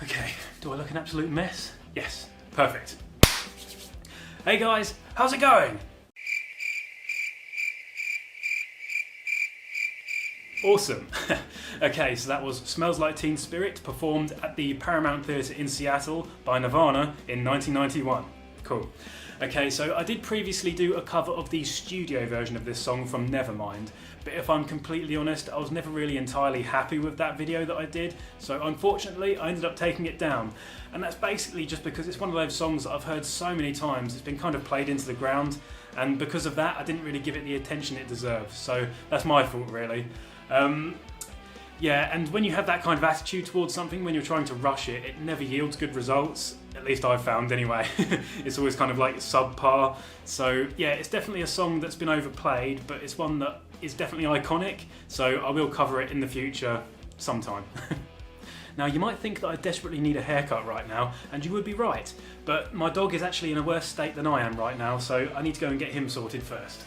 Okay, do I look an absolute mess? Yes, perfect. Hey guys, how's it going? Awesome. Okay, so that was Smells Like Teen Spirit, performed at the Paramount Theatre in Seattle by Nirvana in 1991. Cool. Okay, so I did previously do a cover of the studio version of this song from Nevermind, but if I'm completely honest, I was never really entirely happy with that video that I did, so unfortunately I ended up taking it down. And that's basically just because it's one of those songs that I've heard so many times, it's been kind of played into the ground, and because of that I didn't really give it the attention it deserves, so that's my fault really. Yeah, and when you have that kind of attitude towards something, when you're trying to rush it, it never yields good results, at least I've found anyway. It's always kind of like subpar. So yeah, it's definitely a song that's been overplayed, but it's one that is definitely iconic, so I will cover it in the future sometime. Now you might think that I desperately need a haircut right now, and you would be right, but my dog is actually in a worse state than I am right now, so I need to go and get him sorted first.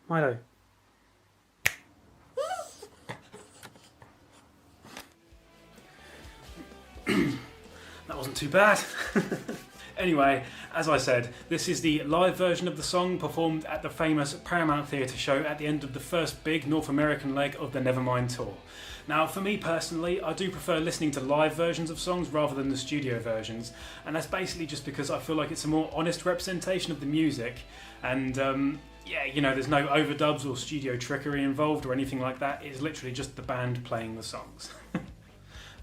Milo. That wasn't too bad. Anyway, as I said, this is the live version of the song performed at the famous Paramount Theatre show at the end of the first big North American leg of the Nevermind tour. Now, for me personally, I do prefer listening to live versions of songs rather than the studio versions, and that's basically just because I feel like it's a more honest representation of the music, and yeah, you know, there's no overdubs or studio trickery involved or anything like that. It's literally just the band playing the songs.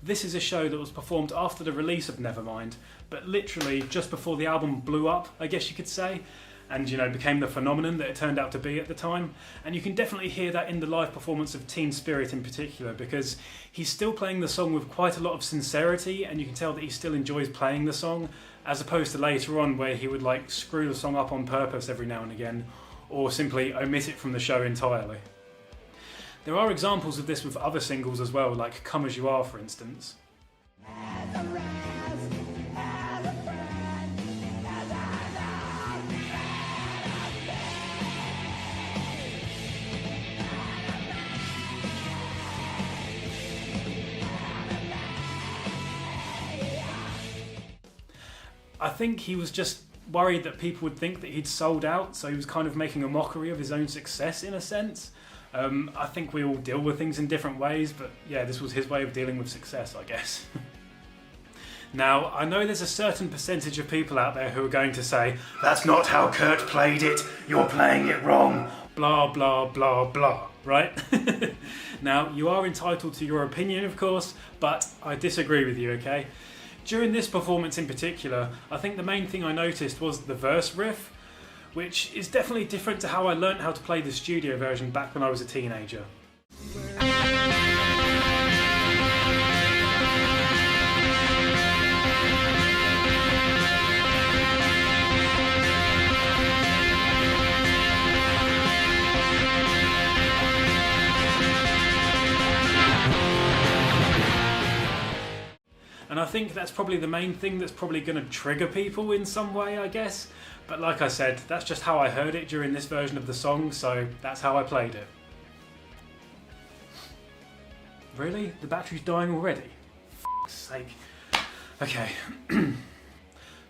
This is a show that was performed after the release of Nevermind, but literally just before the album blew up, I guess you could say, and you know, became the phenomenon that it turned out to be at the time. And you can definitely hear that in the live performance of Teen Spirit in particular, because he's still playing the song with quite a lot of sincerity, and you can tell that he still enjoys playing the song, as opposed to later on where he would like screw the song up on purpose every now and again, or simply omit it from the show entirely. There are examples of this with other singles as well, like Come As You Are for instance. I think he was just worried that people would think that he'd sold out, so he was kind of making a mockery of his own success in a sense. I think we all deal with things in different ways, but yeah, this was his way of dealing with success, I guess. Now, I know there's a certain percentage of people out there who are going to say, "That's not how Kurt played it, you're playing it wrong, blah blah blah blah," right? Now, you are entitled to your opinion, of course, but I disagree with you, okay? During this performance in particular, I think the main thing I noticed was the verse riff, which is definitely different to how I learnt how to play the studio version back when I was a teenager. And I think that's probably the main thing that's probably going to trigger people in some way, I guess. But like I said, that's just how I heard it during this version of the song, so that's how I played it. Really? The battery's dying already? For sake. Okay.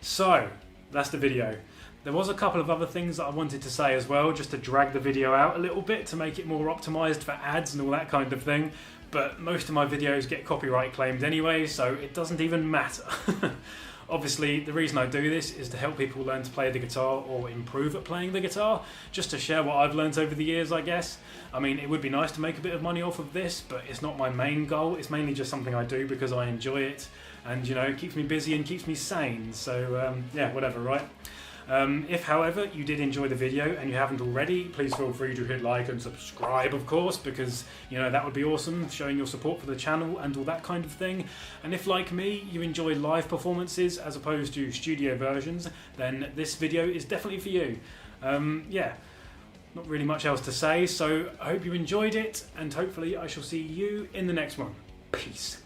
So, that's the video. There was a couple of other things that I wanted to say as well, just to drag the video out a little bit, to make it more optimised for ads and all that kind of thing. But most of my videos get copyright claimed anyway, so it doesn't even matter. Obviously, the reason I do this is to help people learn to play the guitar or improve at playing the guitar, just to share what I've learned over the years, I guess. I mean, it would be nice to make a bit of money off of this, but it's not my main goal. It's mainly just something I do because I enjoy it, and you know, it keeps me busy and keeps me sane, so yeah, whatever, right? If, however, you did enjoy the video and you haven't already, please feel free to hit like and subscribe, of course, because, you know, that would be awesome, showing your support for the channel and all that kind of thing. And if, like me, you enjoy live performances as opposed to studio versions, then this video is definitely for you. Yeah, not really much else to say, so I hope you enjoyed it, and hopefully I shall see you in the next one. Peace.